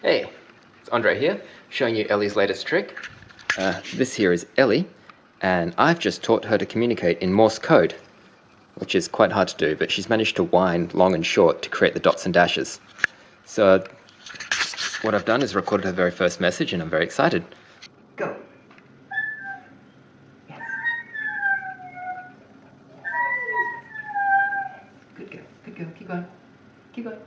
Hey, it's Andre here, showing you Ellie's latest trick. This here is Ellie, and I've just taught her to communicate in Morse code, which is quite hard to do, but she's managed to wind long and short to create the dots and dashes. So what I've done is recorded her very first message, and I'm very excited. Go. Yes. Good girl, good girl, keep going, keep going.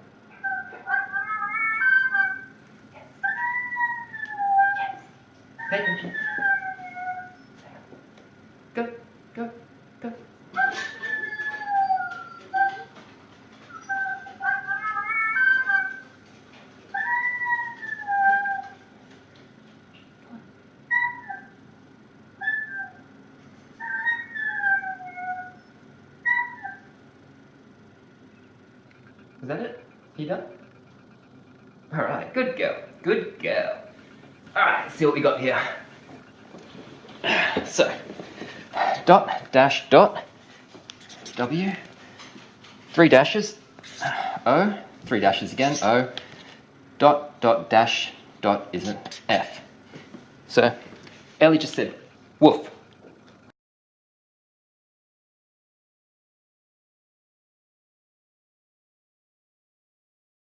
Pay attention. Go, go, go. Is that it? You done? Alright, good girl, good girl. Alright, let's see what we got here. So, dot, dash, dot, W, 3 dashes, O, 3 dashes again, O, dot, dot, dash, dot isn't F. So, Ellie just said, woof.